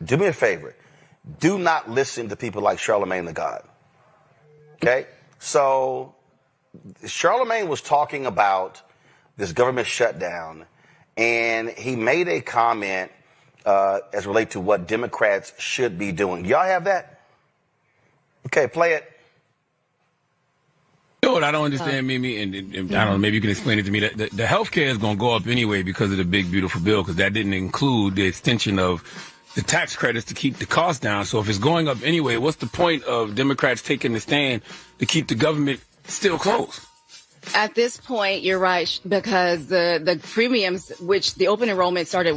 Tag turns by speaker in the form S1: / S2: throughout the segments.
S1: do me a favor. Do not listen to people like Charlamagne Tha God. Okay? So Charlamagne was talking about this government shutdown, and he made a comment as relate to what Democrats should be doing. Y'all have that? Okay, play it.
S2: You know what I don't understand, Mimi, and I don't know, maybe you can explain it to me. The health care is going to go up anyway because of the big, beautiful bill, because that didn't include the extension of the tax credits to keep the cost down. So if it's going up anyway, what's the point of Democrats taking the stand to keep the government still closed?
S3: At this point, you're right, because the premiums, which the open enrollment started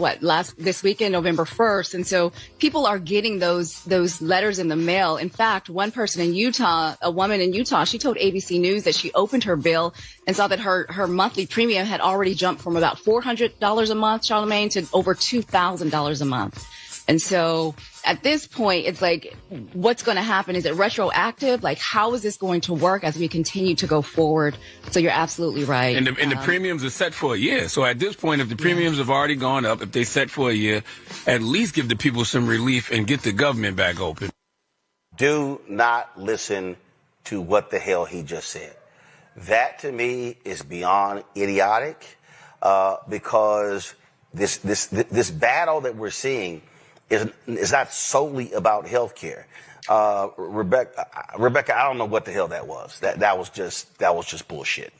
S3: this weekend, November 1st. And so people are getting those letters in the mail. In fact, one person in Utah, a woman in Utah, she told ABC News that she opened her bill and saw that her monthly premium had already jumped from about $400 a month, Charlamagne, to over $2,000 a month. And so at this point, it's like, what's going to happen? Is it retroactive? Like, how is this going to work as we continue to go forward? So you're absolutely right.
S2: And the premiums are set for a year. So at this point, if the premiums have already gone up, if they set for a year, at least give the people some relief and get the government back open.
S1: Do not listen to what the hell he just said. That to me is beyond idiotic, because this battle that we're seeing is not solely about health care. Rebecca, I don't know what the hell that was. That was just bullshit.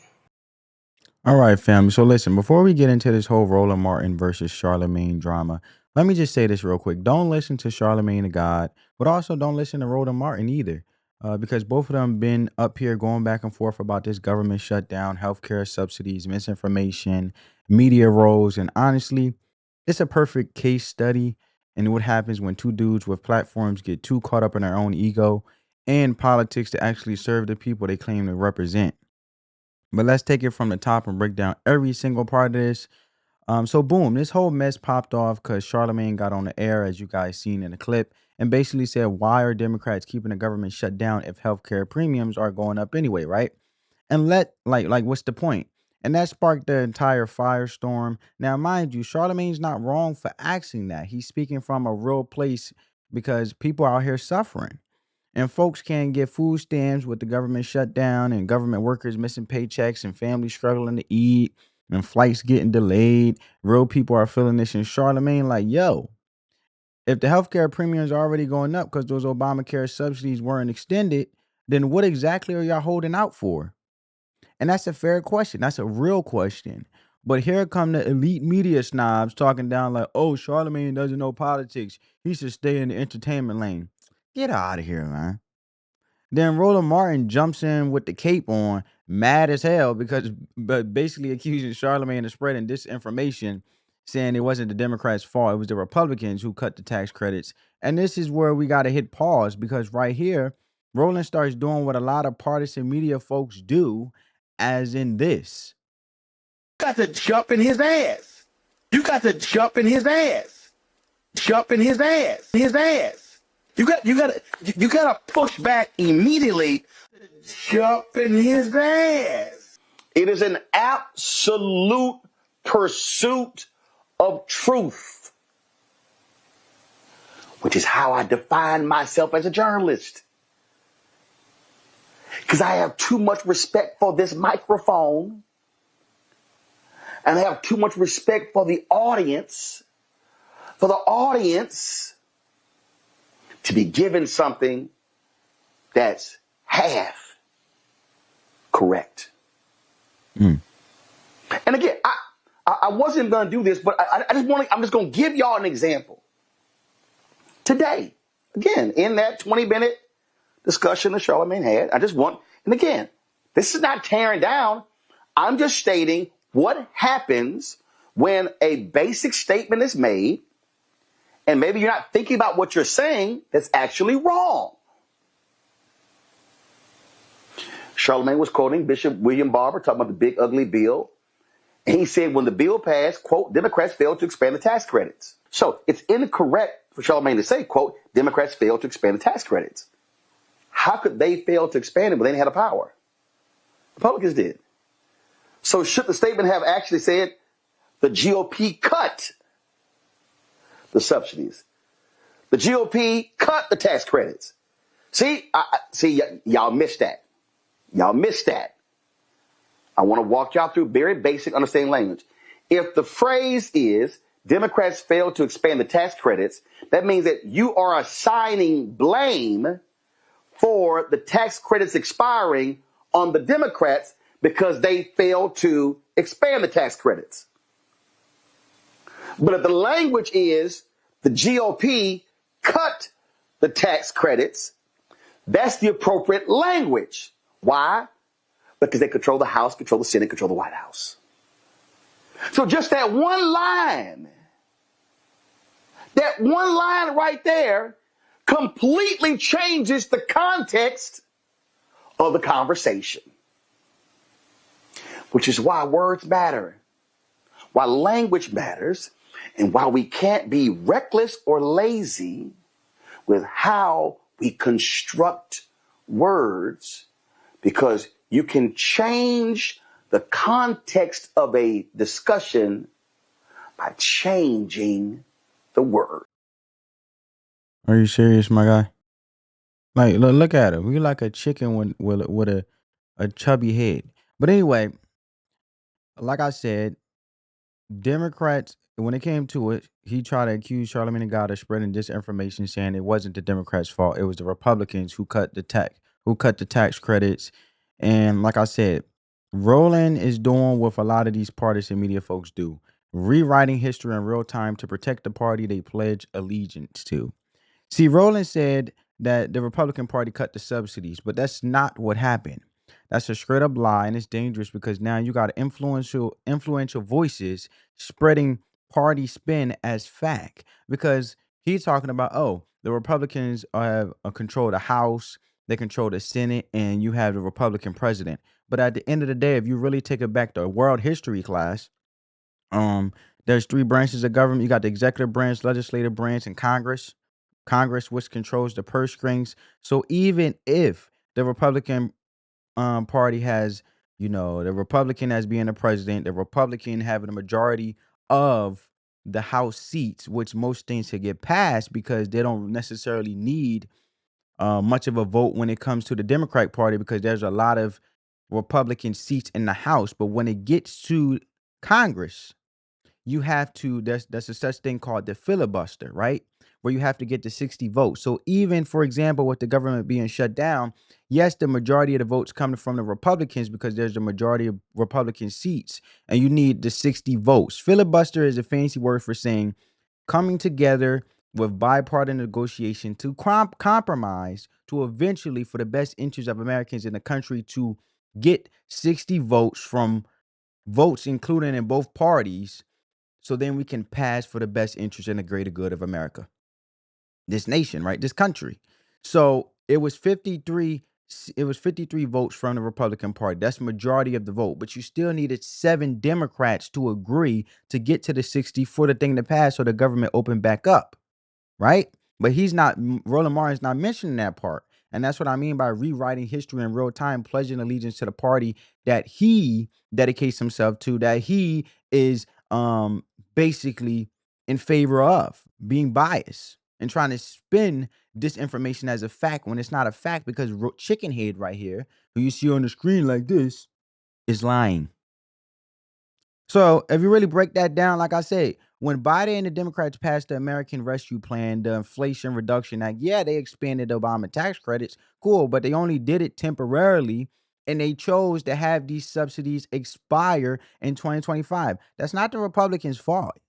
S4: All right, family. So listen, before we get into this whole Roland Martin versus Charlamagne drama, let me just say this real quick. Don't listen to Charlamagne Tha God, but also don't listen to Roland Martin either, because both of them been up here going back and forth about this government shutdown, healthcare subsidies, misinformation, media roles, and honestly, it's a perfect case study in what happens when two dudes with platforms get too caught up in their own ego and politics to actually serve the people they claim to represent. But let's take it from the top and break down every single part of this. So boom, this whole mess popped off because Charlamagne got on the air, as you guys seen in the clip, and basically said, why are Democrats keeping the government shut down if healthcare premiums are going up anyway, right? And what's the point? And that sparked the entire firestorm. Now, mind you, Charlamagne's not wrong for asking that. He's speaking from a real place because people out here suffering. And folks can't get food stamps with the government shut down and government workers missing paychecks and families struggling to eat and flights getting delayed. Real people are feeling this. And Charlamagne like, yo, if the healthcare premiums are already going up because those Obamacare subsidies weren't extended, then what exactly are y'all holding out for? And that's a fair question. That's a real question. But here come the elite media snobs talking down like, oh, Charlamagne doesn't know politics. He should stay in the entertainment lane. Get out of here, man. Then Roland Martin jumps in with the cape on, mad as hell, but basically accusing Charlamagne of spreading disinformation, saying it wasn't the Democrats' fault. It was the Republicans who cut the tax credits. And this is where we got to hit pause, because right here, Roland starts doing what a lot of partisan media folks do, as in this.
S5: You got to jump in his ass. You got to jump in his ass. Jump in his ass. His ass. You got to push back immediately. Jump in his ass.
S1: It is an absolute pursuit of truth, which is how I define myself as a journalist. Because I have too much respect for this microphone, and I have too much respect for the audience, to be given something that's half correct. And again, I wasn't going to do this, but I'm just going to give y'all an example. Today, again, in that 20-minute discussion that Charlamagne had, and again, this is not tearing down. I'm just stating what happens when a basic statement is made, and maybe you're not thinking about what you're saying that's actually wrong. Charlamagne was quoting Bishop William Barber, talking about the big ugly bill. And he said when the bill passed, quote, Democrats failed to expand the tax credits. So it's incorrect for Charlamagne to say, quote, Democrats failed to expand the tax credits. How could they fail to expand it when they didn't have the power? Republicans did. So should the statement have actually said the GOP cut the subsidies? The GOP cut the tax credits. See, y'all missed that. Y'all missed that. I want to walk y'all through very basic understanding language. If the phrase is Democrats failed to expand the tax credits, that means that you are assigning blame for the tax credits expiring on the Democrats because they failed to expand the tax credits. But if the language is the GOP cut the tax credits, that's the appropriate language. Why? Because they control the House, control the Senate, control the White House. So just that one line right there completely changes the context of the conversation. Which is why words matter, why language matters, and why we can't be reckless or lazy with how we construct words, because you can change the context of a discussion by changing the word.
S4: Are you serious, my guy? Like, look at him. We're like a chicken with a chubby head. But anyway, like I said, Democrats, when it came to it, he tried to accuse Charlamagne Tha God of spreading disinformation, saying it wasn't the Democrats' fault. It was the Republicans who cut the tax credits. And like I said, Roland is doing what a lot of these partisan media folks do, rewriting history in real time to protect the party they pledge allegiance to. See, Roland said that the Republican Party cut the subsidies, but that's not what happened. That's a straight up lie, and it's dangerous because now you got influential voices spreading party spin as fact. Because he's talking about, oh, the Republicans have control the House, they control the Senate, and you have the Republican president. But at the end of the day, if you really take it back to world history class, there's three branches of government. You got the executive branch, legislative branch, and Congress. Congress, which controls the purse strings. So even if the Republican party has, the Republican as being the president, the Republican having a majority of the House seats, which most things could get passed because they don't necessarily need much of a vote when it comes to the Democratic Party, because there's a lot of Republican seats in the House. But when it gets to Congress, you have to, there's a such thing called the filibuster, right? Where you have to get to 60 votes. So even, for example, with the government being shut down, yes, the majority of the votes come from the Republicans because there's a majority of Republican seats, and you need the 60 votes. Filibuster is a fancy word for saying coming together with bipartisan negotiation to compromise to eventually, for the best interest of Americans in the country, to get 60 votes from votes including in both parties, so then we can pass for the best interest and the greater good of America, this nation, right? This country. So it was 53 votes from the Republican Party. That's the majority of the vote. But you still needed 7 Democrats to agree to get to the 60 for the thing to pass so the government opened back up, right? But Roland Martin's not mentioning that part. And that's what I mean by rewriting history in real time, pledging allegiance to the party that he dedicates himself to, that he is basically in favor of, being biased and trying to spin disinformation as a fact when it's not a fact, because chicken head right here, who you see on the screen like this, is lying. So if you really break that down, like I said, when Biden and the Democrats passed the American Rescue Plan, the Inflation Reduction Act, yeah, they expanded the Obama tax credits, cool, but they only did it temporarily, and they chose to have these subsidies expire in 2025. That's not the Republicans' fault.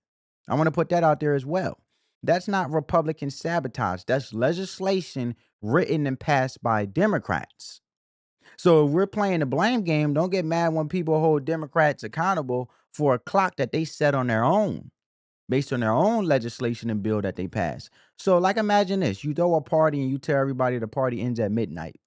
S4: I want to put that out there as well. That's not Republican sabotage. That's legislation written and passed by Democrats. So if we're playing the blame game, don't get mad when people hold Democrats accountable for a clock that they set on their own, based on their own legislation and bill that they pass. So like, imagine this: you throw a party and you tell everybody the party ends at midnight.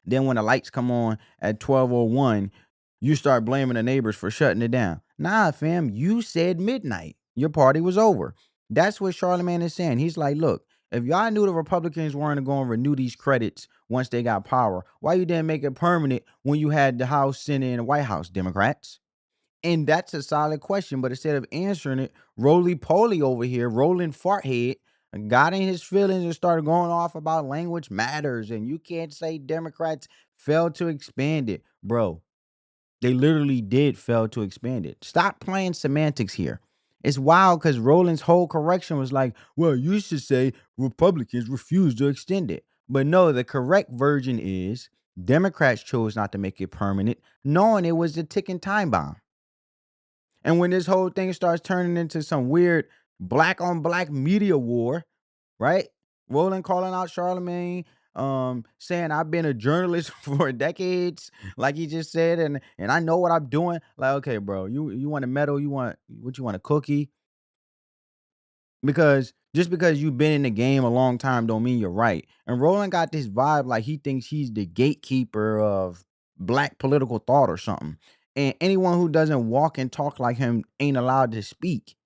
S4: Then when the lights come on at 12:01, you start blaming the neighbors for shutting it down. Nah, fam, you said midnight. Your party was over. That's what Charlamagne is saying. He's like, look, if y'all knew the Republicans weren't going to renew these credits once they got power, why you didn't make it permanent when you had the House, Senate, and the White House, Democrats? And that's a solid question. But instead of answering it, roly-poly over here, Roland Farthead, got in his feelings and started going off about language matters, and you can't say Democrats failed to expand it. Bro, they literally did fail to expand it. Stop playing semantics here. It's wild because Roland's whole correction was like, well, you should say Republicans refused to extend it. But no, the correct version is Democrats chose not to make it permanent, knowing it was a ticking time bomb. And when this whole thing starts turning into some weird black on black media war, right? Roland calling out Charlamagne, saying I've been a journalist for decades, like he just said, and I know what I'm doing. Like, okay, bro, you want a medal? You want a cookie? Because just because you've been in the game a long time don't mean you're right. And Roland got this vibe like he thinks he's the gatekeeper of black political thought or something. And anyone who doesn't walk and talk like him ain't allowed to speak.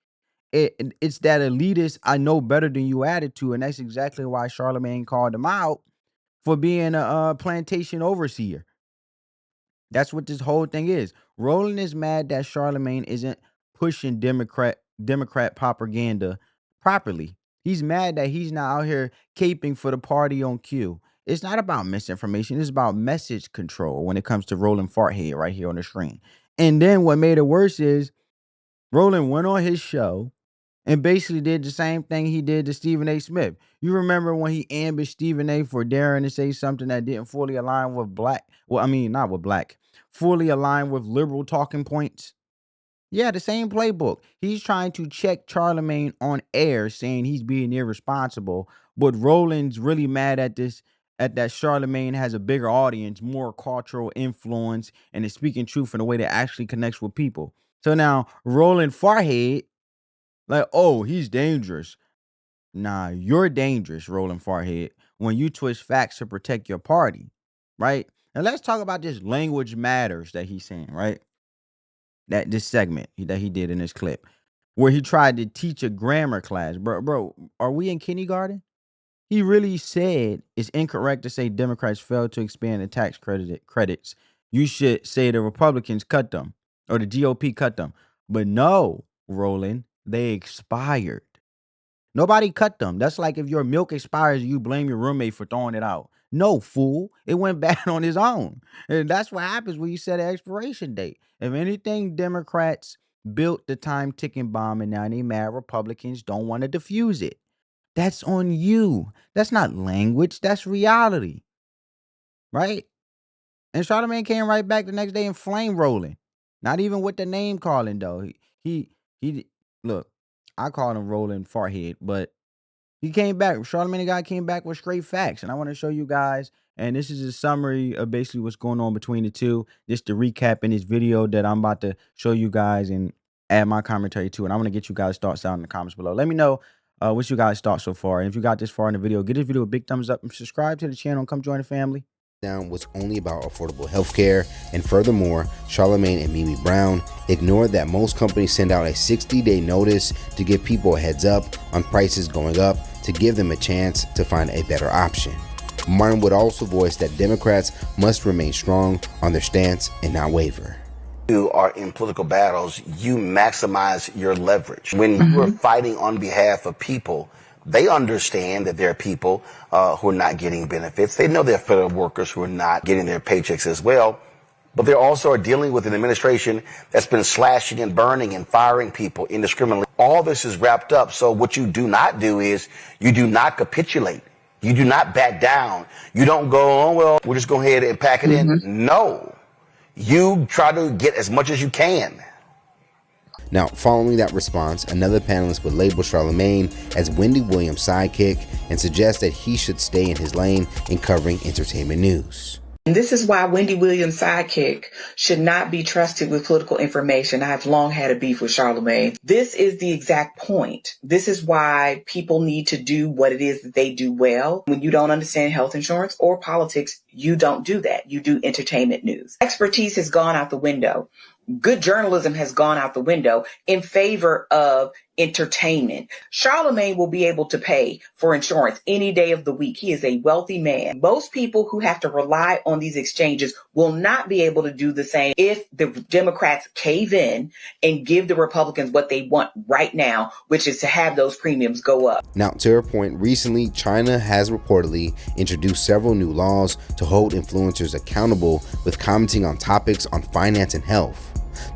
S4: It's that elitist I know better than you attitude, and that's exactly why Charlamagne called him out for being a plantation overseer. That's what this whole thing is. Roland is mad that Charlamagne isn't pushing Democrat propaganda properly. He's mad that he's not out here caping for the party on cue. It's not about misinformation. It's about message control when it comes to Roland Farthead right here on the screen. And then what made it worse is Roland went on his show and basically did the same thing he did to Stephen A. Smith. You remember when he ambushed Stephen A. for daring to say something that didn't fully align with not with black, fully align with liberal talking points? Yeah, the same playbook. He's trying to check Charlamagne on air, saying he's being irresponsible, but Roland's really mad at that Charlamagne has a bigger audience, more cultural influence, and is speaking truth in a way that actually connects with people. So now Roland Farthead, like, oh, he's dangerous. Nah, you're dangerous, Roland Farthead, when you twist facts to protect your party, right? And let's talk about this language matters that he's saying, right? That this segment that he did in this clip, where he tried to teach a grammar class. Bro, are we in kindergarten? He really said it's incorrect to say Democrats failed to expand the tax credits. You should say the Republicans cut them or the GOP cut them. But no, Roland, they expired. Nobody cut them. That's like if your milk expires, you blame your roommate for throwing it out. No, fool. It went bad on his own. And that's what happens when you set an expiration date. If anything, Democrats built the time ticking bomb and now they mad Republicans don't want to defuse it. That's on you. That's not language. That's reality. Right? And Charlamagne came right back the next day and flame rolling. Not even with the name calling, though. He look, I called him Roland Farthead, but he came back. Charlamagne Tha God came back with straight facts. And I want to show you guys. And this is a summary of basically what's going on between the two. Just to recap in this video that I'm about to show you guys and add my commentary to it. I want to get you guys' thoughts down in the comments below. Let me know what you guys thought so far. And if you got this far in the video, give this video a big thumbs up and subscribe to the channel and come join the family.
S6: Down was only about affordable healthcare, and furthermore, Charlamagne and Mimi Brown ignored that most companies send out a 60-day notice to give people a heads up on prices going up to give them a chance to find a better option. Martin would also voice that Democrats must remain strong on their stance and not waver.
S1: You are in political battles, you maximize your leverage. When you are fighting on behalf of people, they understand that there are people who are not getting benefits. They know there are federal workers who are not getting their paychecks as well. But they also are dealing with an administration that's been slashing and burning and firing people indiscriminately. All this is wrapped up. So what you do not do is you do not capitulate. You do not back down. You don't go, oh, well, we'll just go ahead and pack it in. No. You try to get as much as you can.
S6: Now, following that response, another panelist would label Charlamagne as Wendy Williams' sidekick and suggest that he should stay in his lane in covering entertainment news.
S7: And this is why Wendy Williams' sidekick should not be trusted with political information. I've long had a beef with Charlamagne. This is the exact point. This is why people need to do what it is that they do well. When you don't understand health insurance or politics, you don't do that. You do entertainment news. Expertise has gone out the window. Good journalism has gone out the window in favor of entertainment. Charlamagne will be able to pay for insurance any day of the week. He is a wealthy man. Most people who have to rely on these exchanges will not be able to do the same if the Democrats cave in and give the Republicans what they want right now, which is to have those premiums go up.
S6: Now, to her point, recently China has reportedly introduced several new laws to hold influencers accountable with commenting on topics on finance and health.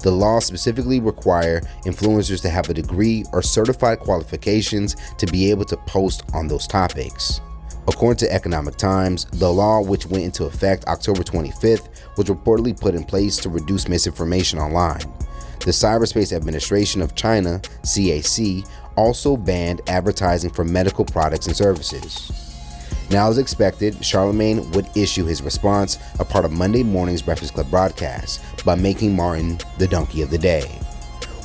S6: The laws specifically require influencers to have a degree or certified qualifications to be able to post on those topics. According to Economic Times, the law, which went into effect October 25th, was reportedly put in place to reduce misinformation online. The Cyberspace Administration of China, CAC, also banned advertising for medical products and services. Now, as expected, Charlamagne would issue his response, a part of Monday morning's Breakfast Club broadcast, by making Martin the donkey of the day.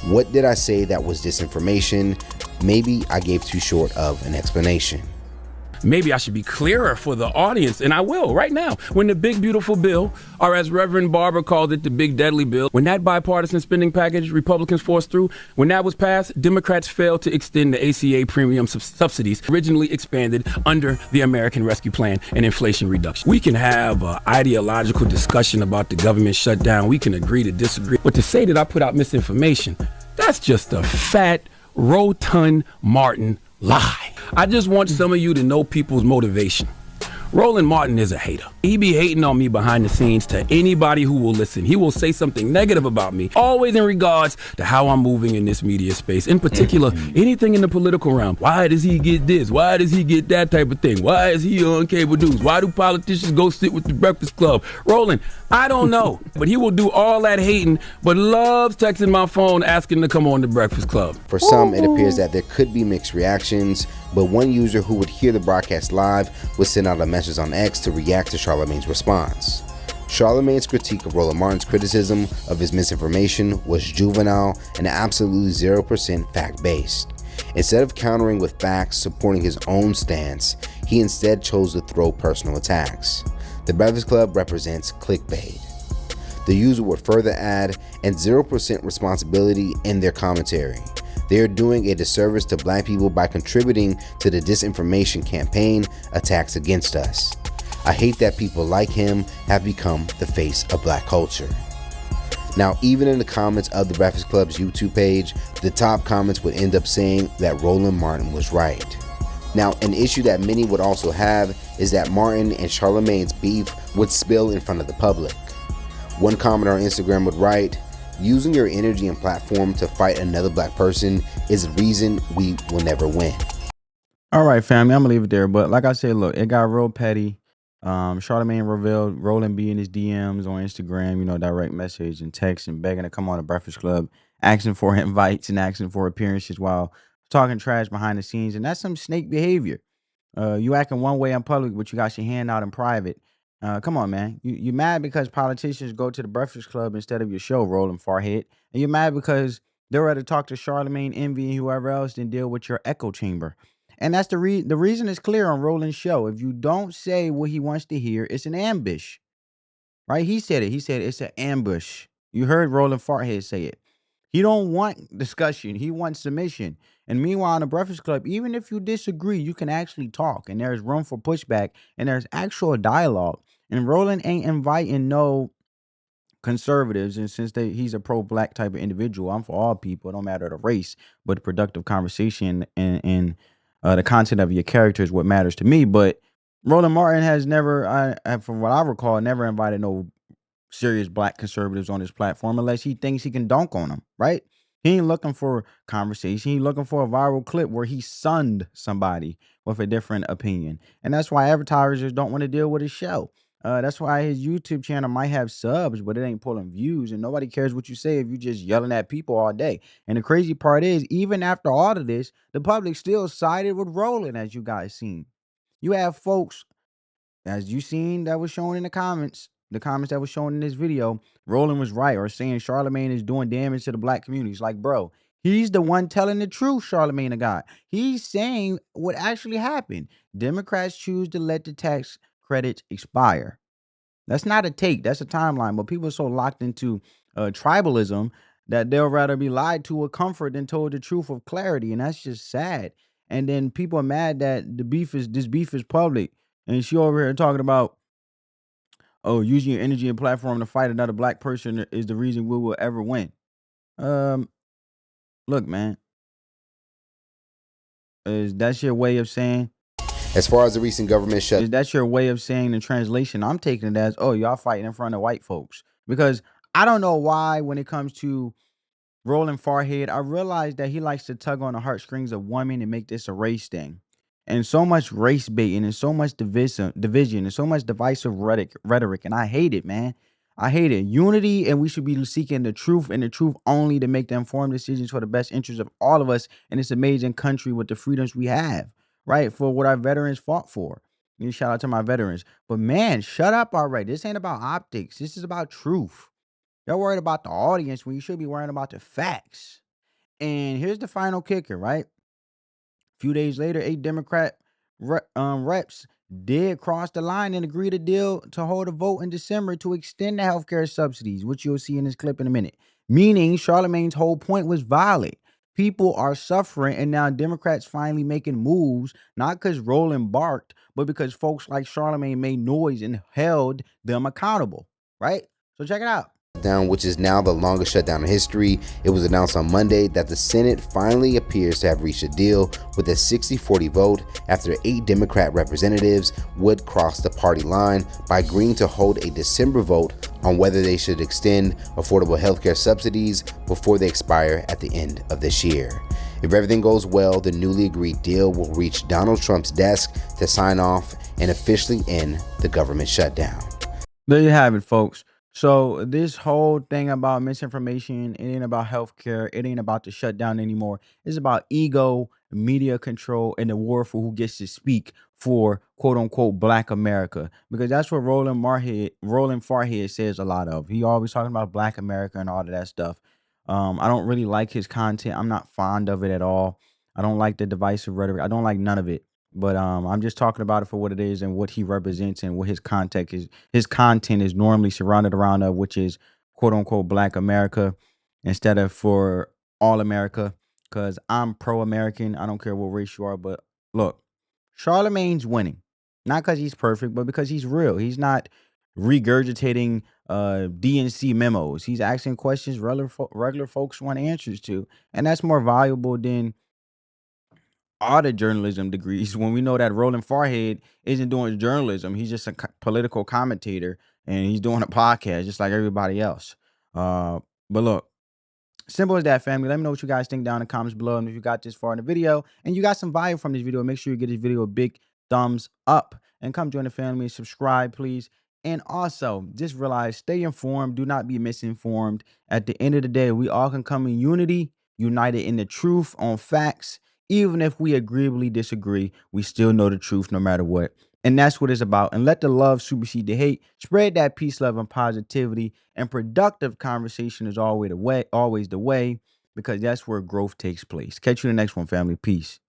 S6: What did I say that was disinformation? Maybe I gave too short of an explanation.
S2: Maybe I should be clearer for the audience, and I will right now. When the big beautiful bill, or as Reverend Barber called it, the big deadly bill, when that bipartisan spending package Republicans forced through, when that was passed, Democrats failed to extend the ACA premium subsidies originally expanded under the American Rescue Plan and Inflation Reduction. We can have an ideological discussion about the government shutdown. We can agree to disagree. But to say that I put out misinformation, that's just a fat, rotund Martin lie. I just want some of you to know people's motivation. Roland Martin is a hater. He be hating on me behind the scenes to anybody who will listen. He will say something negative about me, always in regards to how I'm moving in this media space. In particular, anything in the political realm. Why does he get this? Why does he get that type of thing? Why is he on cable news? Why do politicians go sit with the Breakfast Club? Roland, I don't know, but he will do all that hating, but loves texting my phone asking to come on the Breakfast Club.
S6: For some, it appears that there could be mixed reactions, but one user who would hear the broadcast live would send out a message on X to react to Charlamagne's response. Charlamagne's critique of Roland Martin's criticism of his misinformation was juvenile and absolutely 0% fact-based. Instead of countering with facts supporting his own stance, he instead chose to throw personal attacks. The Breakfast Club represents clickbait. The user would further add, and 0% responsibility in their commentary. They are doing a disservice to black people by contributing to the disinformation campaign attacks against us. I hate that people like him have become the face of black culture. Now, even in the comments of the Breakfast Club's YouTube page, the top comments would end up saying that Roland Martin was right. Now, an issue that many would also have is that Martin and Charlamagne's beef would spill in front of the public. One commenter on Instagram would write, "Using your energy and platform to fight another black person is the reason we will never win."
S4: All right, family, I'm gonna leave it there. But like I said, look, it got real petty. Charlamagne revealed Roland B in his DMs on Instagram, direct message and text and begging to come on the Breakfast Club, asking for invites and asking for appearances while talking trash behind the scenes. And that's some snake behavior. You acting one way in public, but you got your hand out in private. Come on, man. You mad because politicians go to the Breakfast Club instead of your show, Roland Farhead. And you're mad because they're ready to talk to Charlamagne, Envy, and whoever else than deal with your echo chamber. And that's the reason is clear on Roland's show. If you don't say what he wants to hear, it's an ambush. Right? He said it. He said it's an ambush. You heard Roland Farhead say it. He don't want discussion. He wants submission. And meanwhile, in the Breakfast Club, even if you disagree, you can actually talk. And there's room for pushback. And there's actual dialogue. And Roland ain't inviting no conservatives. And since he's a pro-black type of individual, I'm for all people. It don't matter the race. But the productive conversation and the content of your character is what matters to me. But Roland Martin has never, from what I recall, never invited no serious black conservatives on his platform unless he thinks he can dunk on them, right? He ain't looking for conversation. He looking for a viral clip where he sunned somebody with a different opinion. And that's why advertisers don't want to deal with his show. That's why his YouTube channel might have subs, but it ain't pulling views. And nobody cares what you say if you just yelling at people all day. And the crazy part is, even after all of this, the public still sided with Roland, as you guys seen. You have folks, as you seen, that was shown in the comments that was shown in this video, Roland was right, or saying Charlamagne is doing damage to the black communities. Like, bro, he's the one telling the truth, Charlamagne Tha God. He's saying what actually happened. Democrats choose to let the tax credits expire. That's not a take. That's a timeline. But people are so locked into tribalism that they'll rather be lied to with comfort than told the truth with clarity, and that's just sad. And then people are mad that this beef is public, and she over here talking about, oh, using your energy and platform to fight another black person is the reason we will ever win. Um, Look, man, is that your way of saying?
S6: As far as the recent government shut,
S4: Is that your way of saying in translation? I'm taking it as, oh, y'all fighting in front of white folks, because I don't know why when it comes to Roland Farhead, I realized that he likes to tug on the heartstrings of women and make this a race thing. And so much race baiting and so much division and so much divisive rhetoric. And I hate it, man. I hate it. Unity, and we should be seeking the truth and the truth only to make the informed decisions for the best interest of all of us in this amazing country with the freedoms we have, right? For what our veterans fought for. You shout out to my veterans. But man, shut up already. This ain't about optics. This is about truth. Y'all worried about the audience when you should be worrying about the facts. And here's the final kicker, right? A few days later, 8 Democrat reps did cross the line and agree to deal to hold a vote in December to extend the healthcare subsidies, which you'll see in this clip in a minute. Meaning Charlamagne's whole point was valid. People are suffering, and now Democrats finally making moves, not because Roland barked, but because folks like Charlamagne made noise and held them accountable, right? So check it out.
S6: which is now the longest shutdown in history. It was announced on Monday that the Senate finally appears to have reached a deal with a 60-40 vote after 8 Democrat representatives would cross the party line by agreeing to hold a December vote on whether they should extend affordable healthcare subsidies before they expire at the end of this year. If everything goes well, the newly agreed deal will reach Donald Trump's desk to sign off and officially end the government shutdown.
S4: There you have it, folks. So this whole thing about misinformation, it ain't about healthcare. It ain't about the shutdown anymore. It's about ego, media control, and the war for who gets to speak for quote unquote Black America. Because that's what Roland Farhead says a lot of. He always talking about Black America and all of that stuff. I don't really like his content. I'm not fond of it at all. I don't like the divisive rhetoric. I don't like none of it. But I'm just talking about it for what it is and what he represents and what his content is. His content is normally surrounded around which is quote unquote Black America instead of for all America. Because I'm pro-American. I don't care what race you are. But look, Charlamagne's winning, not because he's perfect, but because he's real. He's not regurgitating DNC memos. He's asking questions regular folks want answers to, and that's more valuable than all the journalism degrees when we know that Roland Farhead isn't doing journalism. He's just a political commentator, and he's doing a podcast just like everybody else. But look, simple as that, family. Let me know what you guys think down in the comments below. And if you got this far in the video and you got some value from this video, make sure you give this video a big thumbs up and come join the family and subscribe, please. And also, just realize, stay informed. Do not be misinformed. At the end of the day, we all can come in unity, united in the truth on facts. Even if we agreeably disagree, we still know the truth no matter what. And that's what it's about. And let the love supersede the hate. Spread that peace, love, and positivity. And productive conversation is always the way, because that's where growth takes place. Catch you in the next one, family. Peace.